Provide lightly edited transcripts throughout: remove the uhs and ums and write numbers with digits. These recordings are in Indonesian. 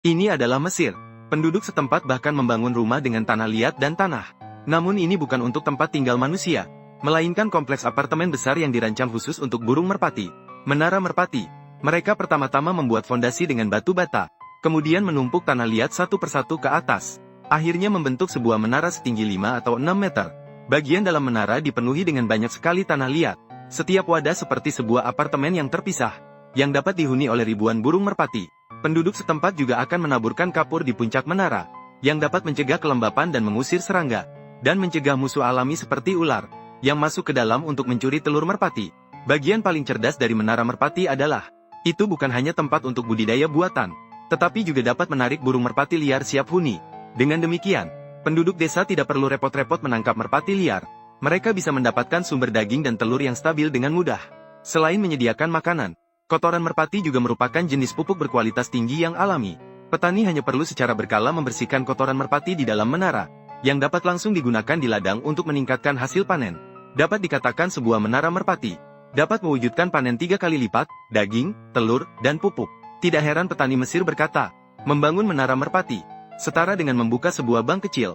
Ini adalah Mesir. Penduduk setempat bahkan membangun rumah dengan tanah liat dan tanah. Namun ini bukan untuk tempat tinggal manusia, melainkan kompleks apartemen besar yang dirancang khusus untuk burung merpati. Menara merpati. Mereka pertama-tama membuat fondasi dengan batu bata, kemudian menumpuk tanah liat satu persatu ke atas. Akhirnya membentuk sebuah menara setinggi 5 atau 6 meter. Bagian dalam menara dipenuhi dengan banyak sekali tanah liat. Setiap wadah seperti sebuah apartemen yang terpisah, yang dapat dihuni oleh ribuan burung merpati. Penduduk setempat juga akan menaburkan kapur di puncak menara, yang dapat mencegah kelembapan dan mengusir serangga, dan mencegah musuh alami seperti ular, yang masuk ke dalam untuk mencuri telur merpati. Bagian paling cerdas dari menara merpati adalah, itu bukan hanya tempat untuk budidaya buatan, tetapi juga dapat menarik burung merpati liar siap huni. Dengan demikian, penduduk desa tidak perlu repot-repot menangkap merpati liar. Mereka bisa mendapatkan sumber daging dan telur yang stabil dengan mudah. Selain menyediakan makanan, kotoran merpati juga merupakan jenis pupuk berkualitas tinggi yang alami. Petani hanya perlu secara berkala membersihkan kotoran merpati di dalam menara, yang dapat langsung digunakan di ladang untuk meningkatkan hasil panen. Dapat dikatakan sebuah menara merpati dapat mewujudkan panen 3 kali lipat, daging, telur, dan pupuk. Tidak heran petani Mesir berkata, membangun menara merpati setara dengan membuka sebuah bank kecil.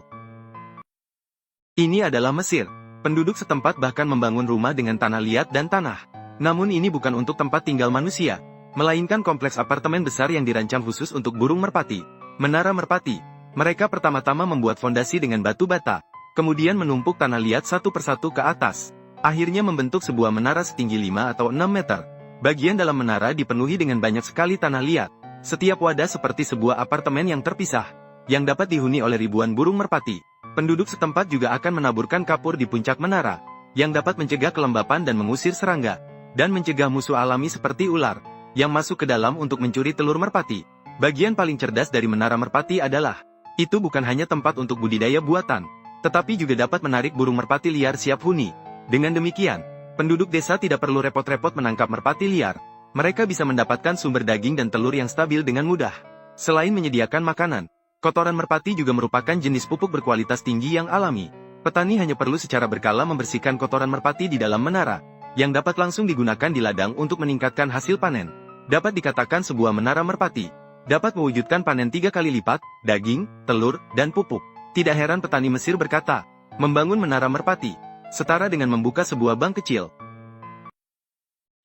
Ini adalah Mesir. Penduduk setempat bahkan membangun rumah dengan tanah liat dan tanah. Namun ini bukan untuk tempat tinggal manusia, melainkan kompleks apartemen besar yang dirancang khusus untuk burung merpati. Menara merpati. Mereka pertama-tama membuat fondasi dengan batu bata, kemudian menumpuk tanah liat satu persatu ke atas. Akhirnya membentuk sebuah menara setinggi 5 atau 6 meter. Bagian dalam menara dipenuhi dengan banyak sekali tanah liat. Setiap wadah seperti sebuah apartemen yang terpisah, yang dapat dihuni oleh ribuan burung merpati. Penduduk setempat juga akan menaburkan kapur di puncak menara, yang dapat mencegah kelembapan dan mengusir serangga, dan mencegah musuh alami seperti ular, yang masuk ke dalam untuk mencuri telur merpati. Bagian paling cerdas dari menara merpati adalah, itu bukan hanya tempat untuk budidaya buatan, tetapi juga dapat menarik burung merpati liar siap huni. Dengan demikian, penduduk desa tidak perlu repot-repot menangkap merpati liar. Mereka bisa mendapatkan sumber daging dan telur yang stabil dengan mudah. Selain menyediakan makanan, kotoran merpati juga merupakan jenis pupuk berkualitas tinggi yang alami. Petani hanya perlu secara berkala membersihkan kotoran merpati di dalam menara, yang dapat langsung digunakan di ladang untuk meningkatkan hasil panen. Dapat dikatakan sebuah menara merpati dapat mewujudkan panen 3 kali lipat, daging, telur, dan pupuk. Tidak heran petani Mesir berkata, membangun menara merpati setara dengan membuka sebuah bank kecil.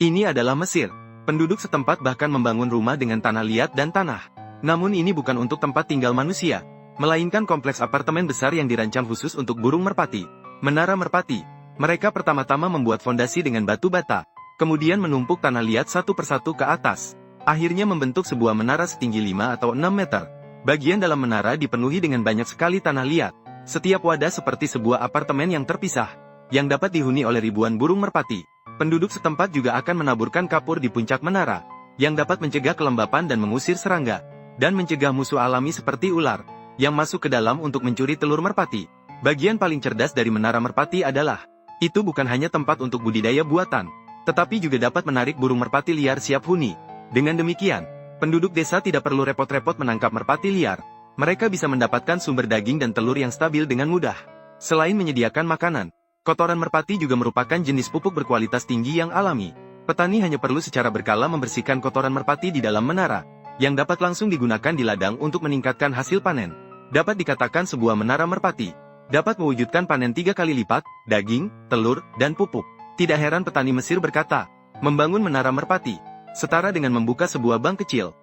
Ini adalah Mesir. Penduduk setempat bahkan membangun rumah dengan tanah liat dan tanah. Namun ini bukan untuk tempat tinggal manusia, melainkan kompleks apartemen besar yang dirancang khusus untuk burung merpati. Menara merpati. Mereka pertama-tama membuat fondasi dengan batu bata, kemudian menumpuk tanah liat satu persatu ke atas. Akhirnya membentuk sebuah menara setinggi 5 atau 6 meter. Bagian dalam menara dipenuhi dengan banyak sekali tanah liat. Setiap wadah seperti sebuah apartemen yang terpisah, yang dapat dihuni oleh ribuan burung merpati. Penduduk setempat juga akan menaburkan kapur di puncak menara, yang dapat mencegah kelembapan dan mengusir serangga, dan mencegah musuh alami seperti ular, yang masuk ke dalam untuk mencuri telur merpati. Bagian paling cerdas dari menara merpati adalah, itu bukan hanya tempat untuk budidaya buatan, tetapi juga dapat menarik burung merpati liar siap huni. Dengan demikian, penduduk desa tidak perlu repot-repot menangkap merpati liar. Mereka bisa mendapatkan sumber daging dan telur yang stabil dengan mudah. Selain menyediakan makanan, kotoran merpati juga merupakan jenis pupuk berkualitas tinggi yang alami. Petani hanya perlu secara berkala membersihkan kotoran merpati di dalam menara, yang dapat langsung digunakan di ladang untuk meningkatkan hasil panen. Dapat dikatakan sebuah menara merpati dapat mewujudkan panen 3 kali lipat, daging, telur, dan pupuk. Tidak heran petani Mesir berkata, membangun menara merpati setara dengan membuka sebuah bank kecil.